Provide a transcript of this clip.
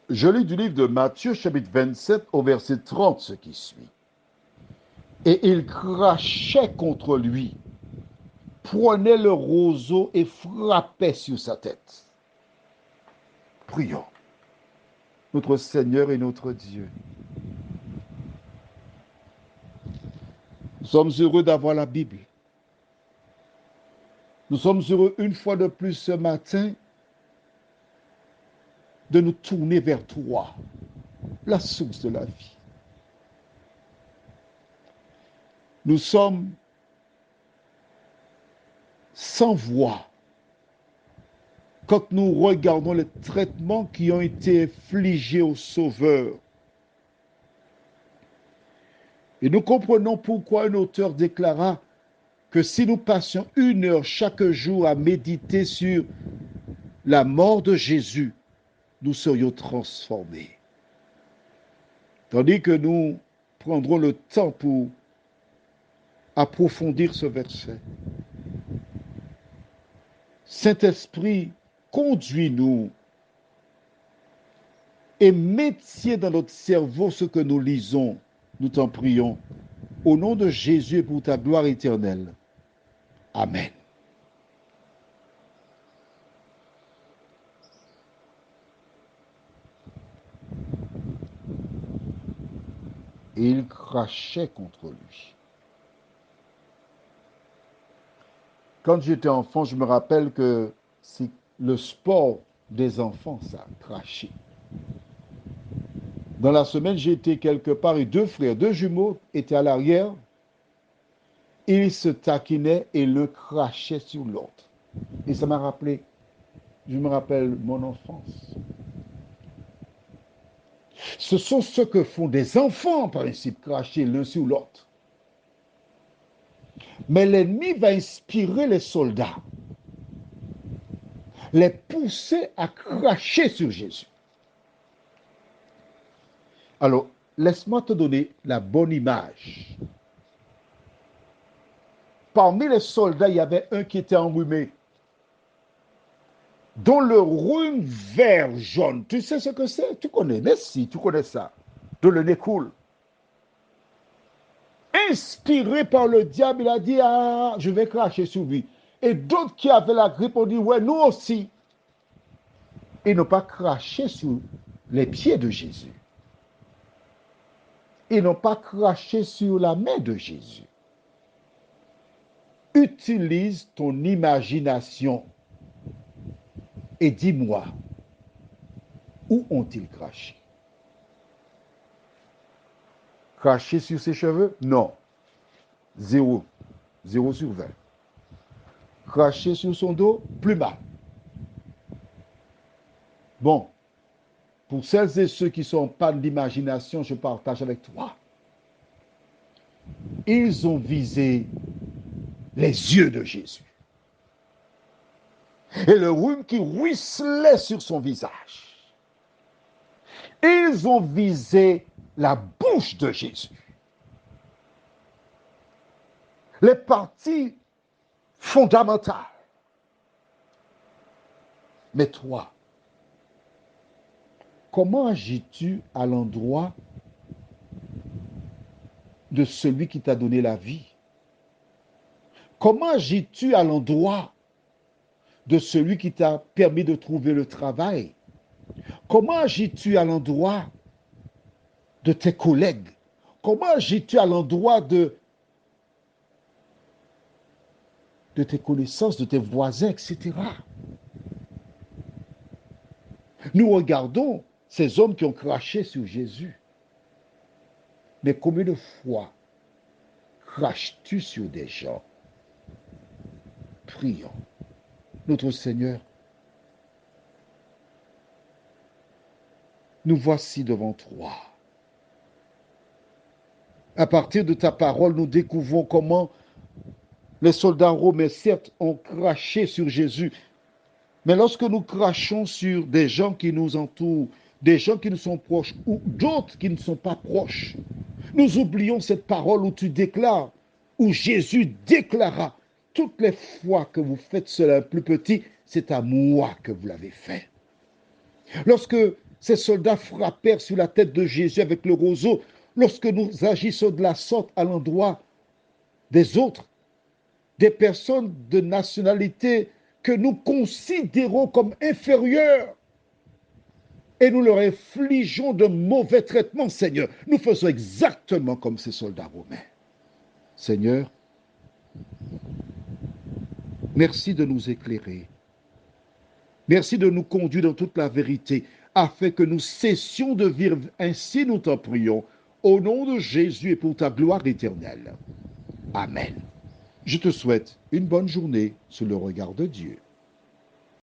Je lis du livre de Matthieu, chapitre 27, au verset 30, ce qui suit. Et il crachait contre lui, prenait le roseau et frappait sur sa tête. Prions. Notre Seigneur et notre Dieu, nous sommes heureux d'avoir la Bible. Nous sommes heureux une fois de plus ce matin de nous tourner vers toi, la source de la vie. Nous sommes sans voix quand nous regardons les traitements qui ont été infligés au Sauveur. Et nous comprenons pourquoi un auteur déclara que si nous passions 1 heure chaque jour à méditer sur la mort de Jésus, nous serions transformés. Tandis que nous prendrons le temps pour approfondir ce verset. Saint-Esprit, conduis-nous et maintiens dans notre cerveau ce que nous lisons. Nous t'en prions. Au nom de Jésus et pour ta gloire éternelle. Amen. Et il crachait contre lui. Quand j'étais enfant, je me rappelle que c'est le sport des enfants, ça, cracher. Dans la semaine, j'étais quelque part et 2 frères, 2 jumeaux étaient à l'arrière. Ils se taquinaient et le crachaient sur l'autre. Et ça m'a rappelé, je me rappelle mon enfance. Ce sont ce que font des enfants, en principe, cracher l'un sur l'autre. Mais l'ennemi va inspirer les soldats, les pousser à cracher sur Jésus. Alors, laisse-moi te donner la bonne image. Parmi les soldats, il y avait un qui était enrhumé, dont le rhume vert jaune. Tu sais ce que c'est? Tu connais, mais si, tu connais ça. De le nez coule. Inspiré par le diable, il a dit, ah, je vais cracher sur lui. Et d'autres qui avaient la grippe ont dit, ouais, nous aussi. Ils n'ont pas craché sur les pieds de Jésus. Ils n'ont pas craché sur la main de Jésus. Utilise ton imagination et dis-moi, où ont-ils craché? Craché sur ses cheveux? Non. 0. 0 sur 20. Craché sur son dos? Plus mal. Bon, pour celles et ceux qui sont en panne d'imagination, je partage avec toi. Ils ont visé les yeux de Jésus. Et le rhume qui ruisselait sur son visage. Ils ont visé la bouche de Jésus. Les parties fondamentales. Mais toi, comment agis-tu à l'endroit de celui qui t'a donné la vie? Comment agis-tu à l'endroit de celui qui t'a permis de trouver le travail? Comment agis-tu à l'endroit de tes collègues? Comment agis-tu à l'endroit de tes connaissances, de tes voisins, etc. Nous regardons ces hommes qui ont craché sur Jésus. Mais combien de fois craches-tu sur des gens? Prions. Notre Seigneur, nous voici devant toi. À partir de ta parole, nous découvrons comment les soldats romains, certes, ont craché sur Jésus. Mais lorsque nous crachons sur des gens qui nous entourent, des gens qui nous sont proches ou d'autres qui ne sont pas proches, nous oublions cette parole où tu déclares, où Jésus déclara, toutes les fois que vous faites cela un plus petit, c'est à moi que vous l'avez fait. Lorsque Ces soldats frappèrent sur la tête de Jésus avec le roseau. Lorsque nous agissons de la sorte à l'endroit des autres, des personnes de nationalité que nous considérons comme inférieures, et nous leur infligeons de mauvais traitements, Seigneur, nous faisons exactement comme ces soldats romains. Seigneur, merci de nous éclairer. Merci de nous conduire dans toute la vérité, afin que nous cessions de vivre ainsi, nous t'en prions, au nom de Jésus et pour ta gloire éternelle. Amen. Je te souhaite une bonne journée sous le regard de Dieu.